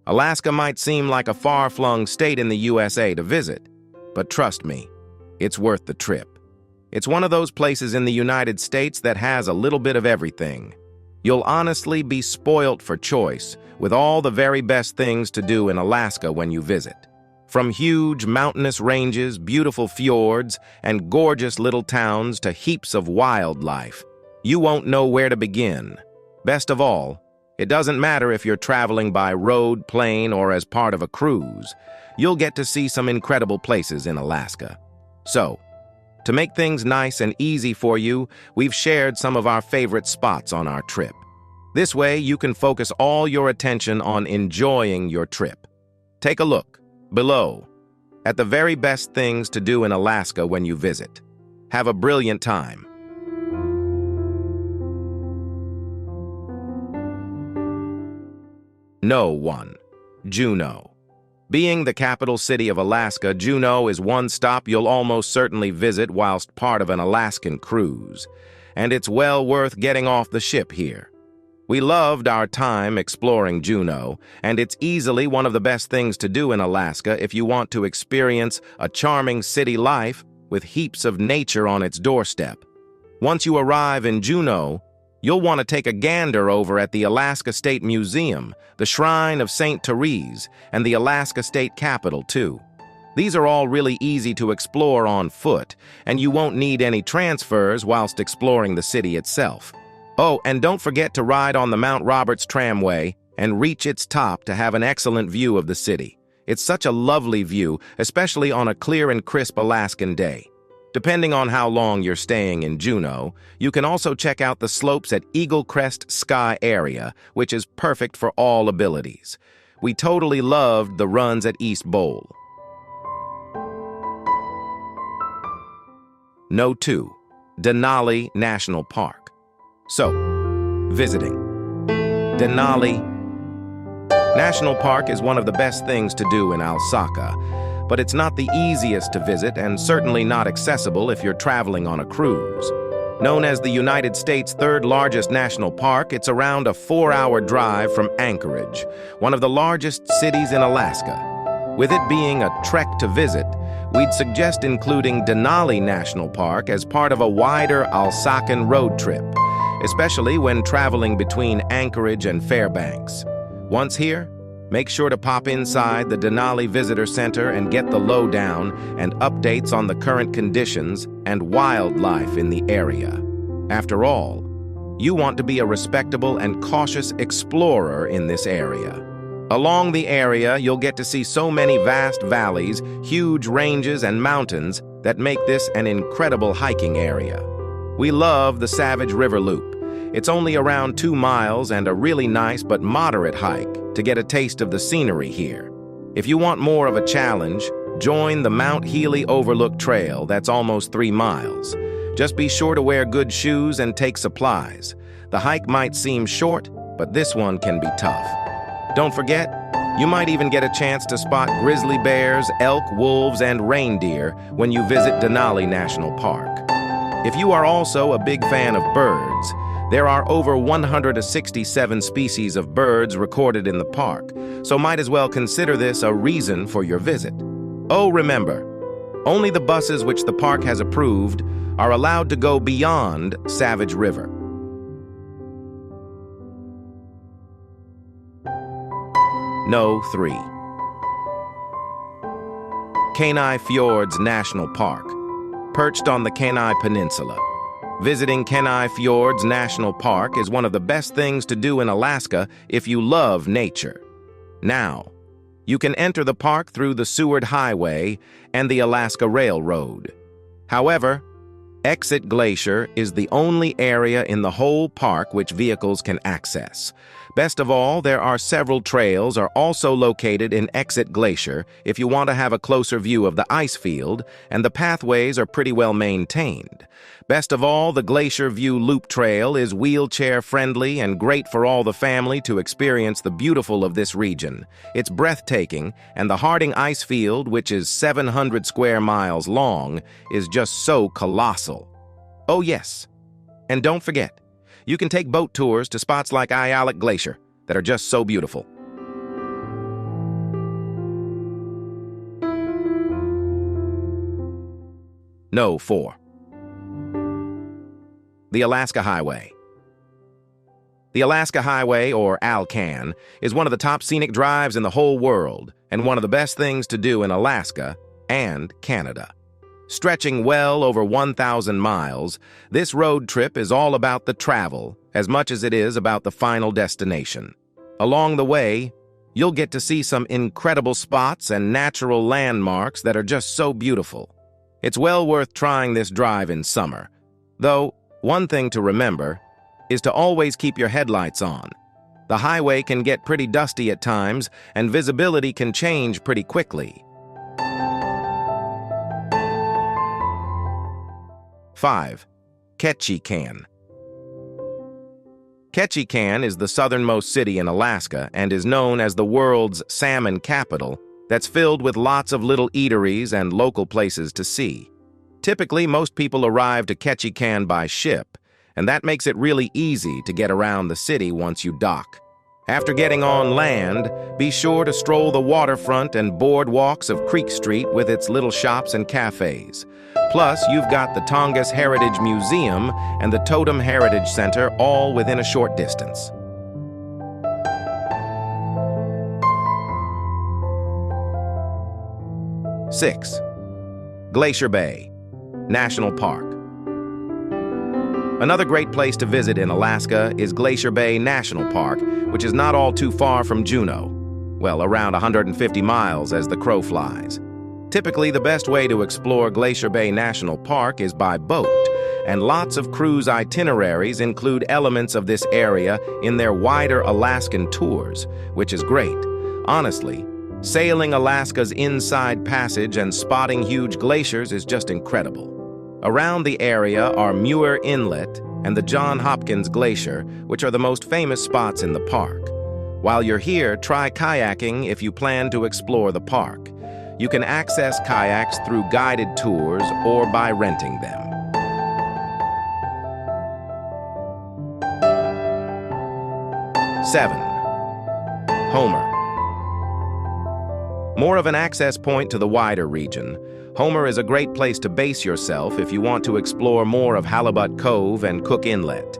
Alaska might seem like a far-flung state in the USA to visit, but trust me, it's worth the trip. It's one of those places in the United States that has a little bit of everything. You'll honestly be spoilt for choice with all the very best things to do in Alaska when you visit. From huge mountainous ranges, beautiful fjords, and gorgeous little towns to heaps of wildlife, you won't know where to begin. Best of all, it doesn't matter if you're traveling by road, plane, or as part of a cruise. You'll get to see some incredible places in Alaska. So, to make things nice and easy for you, we've shared some of our favorite spots on our trip. This way, you can focus all your attention on enjoying your trip. Take a look below at the very best things to do in Alaska when you visit. Have a brilliant time. No. 1. Juneau. Being the capital city of Alaska, Juneau is one stop you'll almost certainly visit whilst part of an Alaskan cruise, and it's well worth getting off the ship here. We loved our time exploring Juneau, and it's easily one of the best things to do in Alaska if you want to experience a charming city life with heaps of nature on its doorstep. Once you arrive in Juneau, you'll want to take a gander over at the Alaska State Museum, the Shrine of St. Therese, and the Alaska State Capitol, too. These are all really easy to explore on foot, and you won't need any transfers whilst exploring the city itself. Oh, and don't forget to ride on the Mount Roberts tramway and reach its top to have an excellent view of the city. It's such a lovely view, especially on a clear and crisp Alaskan day. Depending on how long you're staying in Juneau, you can also check out the slopes at Eagle Crest Sky area, which is perfect for all abilities. We totally loved the runs at East Bowl. No. 2. Denali National Park. So, visiting Denali National Park is one of the best things to do in Alsaka, but it's not the easiest to visit and certainly not accessible if you're traveling on a cruise. Known as the United States' third largest national park, it's around a 4-hour drive from Anchorage, one of the largest cities in Alaska. With it being a trek to visit, we'd suggest including Denali National Park as part of a wider Alsakan road trip, especially when traveling between Anchorage and Fairbanks. Once here, make sure to pop inside the Denali Visitor Center and get the lowdown and updates on the current conditions and wildlife in the area. After all, you want to be a respectable and cautious explorer in this area. Along the area, you'll get to see so many vast valleys, huge ranges, and mountains that make this an incredible hiking area. We love the Savage River Loop. It's only around 2 miles and a really nice but moderate hike to get a taste of the scenery here. If you want more of a challenge, join the Mount Healy Overlook Trail that's almost 3 miles. Just be sure to wear good shoes and take supplies. The hike might seem short, but this one can be tough. Don't forget, you might even get a chance to spot grizzly bears, elk, wolves, and reindeer when you visit Denali National Park. If you are also a big fan of birds, there are over 167 species of birds recorded in the park, so might as well consider this a reason for your visit. Oh, remember, only the buses which the park has approved are allowed to go beyond Savage River. No. 3. Kenai Fjords National Park. Perched on the Kenai Peninsula, visiting Kenai Fjords National Park is one of the best things to do in Alaska if you love nature. Now, you can enter the park through the Seward Highway and the Alaska Railroad. However, Exit Glacier is the only area in the whole park which vehicles can access. Best of all, there are several trails are also located in Exit Glacier if you want to have a closer view of the ice field, and the pathways are pretty well maintained. Best of all, the Glacier View Loop Trail is wheelchair-friendly and great for all the family to experience the beautiful of this region. It's breathtaking, and the Harding Ice Field, which is 700 square miles long, is just so colossal. Oh yes, and don't forget, you can take boat tours to spots like Ayalik Glacier that are just so beautiful. No, 4. The Alaska Highway. The Alaska Highway, or Alcan, is one of the top scenic drives in the whole world and one of the best things to do in Alaska and Canada. Stretching well over 1,000 miles, this road trip is all about the travel as much as it is about the final destination. Along the way, you'll get to see some incredible spots and natural landmarks that are just so beautiful. It's well worth trying this drive in summer. Though, one thing to remember is to always keep your headlights on. The highway can get pretty dusty at times, and visibility can change pretty quickly. 5. Ketchikan. Ketchikan is the southernmost city in Alaska and is known as the world's salmon capital that's filled with lots of little eateries and local places to see. Typically, most people arrive to Ketchikan by ship, and that makes it really easy to get around the city once you dock. After getting on land, be sure to stroll the waterfront and boardwalks of Creek Street with its little shops and cafes. Plus, you've got the Tongass Heritage Museum and the Totem Heritage Center all within a short distance. 6. Glacier Bay National Park. Another great place to visit in Alaska is Glacier Bay National Park, which is not all too far from Juneau. Well, around 150 miles as the crow flies. Typically, the best way to explore Glacier Bay National Park is by boat, and lots of cruise itineraries include elements of this area in their wider Alaskan tours, which is great. Honestly, sailing Alaska's Inside Passage and spotting huge glaciers is just incredible. Around the area are Muir Inlet and the Johns Hopkins Glacier, which are the most famous spots in the park. While you're here, try kayaking if you plan to explore the park. You can access kayaks through guided tours or by renting them. 7. Homer. More of an access point to the wider region, Homer is a great place to base yourself if you want to explore more of Halibut Cove and Cook Inlet.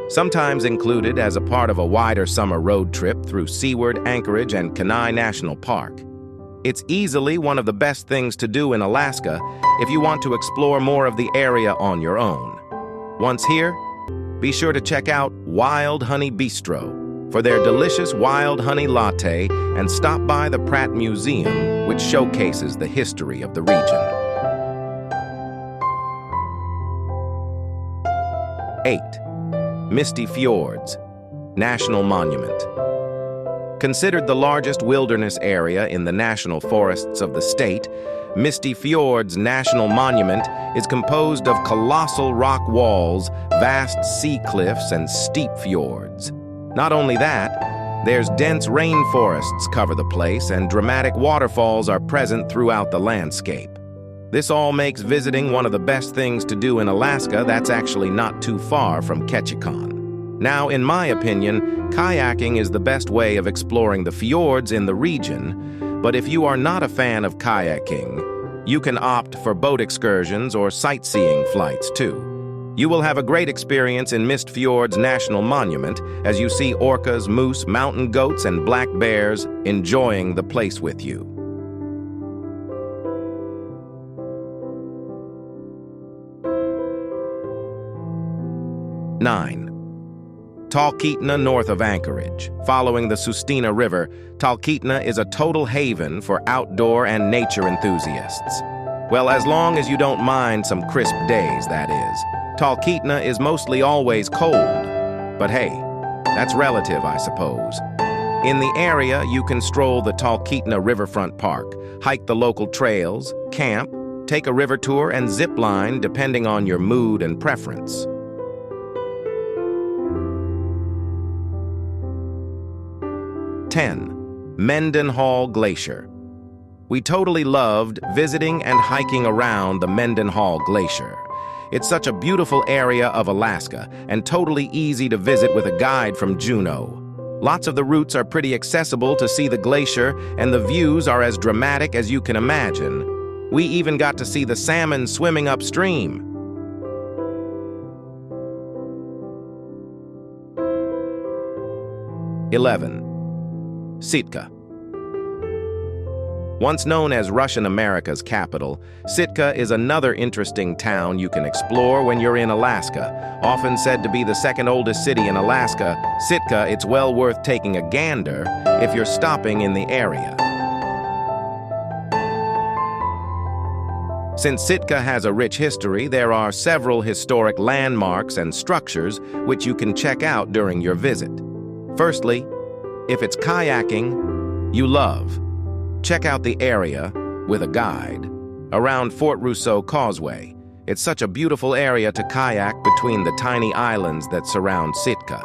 Sometimes included as a part of a wider summer road trip through Seward, Anchorage, and Kenai National Park. It's easily one of the best things to do in Alaska if you want to explore more of the area on your own. Once here, be sure to check out Wild Honey Bistro for their delicious wild honey latte and stop by the Pratt Museum, which showcases the history of the region. 8. Misty Fjords National Monument. Considered the largest wilderness area in the national forests of the state, Misty Fjords National Monument is composed of colossal rock walls, vast sea cliffs, and steep fjords. Not only that, there's dense rainforests cover the place, and dramatic waterfalls are present throughout the landscape. This all makes visiting one of the best things to do in Alaska that's actually not too far from Ketchikan. Now, in my opinion, kayaking is the best way of exploring the fjords in the region, but if you are not a fan of kayaking, you can opt for boat excursions or sightseeing flights too. You will have a great experience in Misty Fjords National Monument as you see orcas, moose, mountain goats, and black bears enjoying the place with you. 9. Talkeetna north of Anchorage. Following the Sustina River, Talkeetna is a total haven for outdoor and nature enthusiasts. Well, as long as you don't mind some crisp days, that is. Talkeetna is mostly always cold, but hey, that's relative, I suppose. In the area, you can stroll the Talkeetna Riverfront Park, hike the local trails, camp, take a river tour, and zip line depending on your mood and preference. 10. Mendenhall Glacier. We totally loved visiting and hiking around the Mendenhall Glacier. It's such a beautiful area of Alaska and totally easy to visit with a guide from Juneau. Lots of the routes are pretty accessible to see the glacier, and the views are as dramatic as you can imagine. We even got to see the salmon swimming upstream. (11) Sitka. Once known as Russian America's capital, Sitka is another interesting town you can explore when you're in Alaska. Often said to be the second oldest city in Alaska, Sitka, it's well worth taking a gander if you're stopping in the area. Since Sitka has a rich history, there are several historic landmarks and structures which you can check out during your visit. Firstly, if it's kayaking you love, check out the area with a guide around Fort Rousseau Causeway. It's such a beautiful area to kayak between the tiny islands that surround Sitka.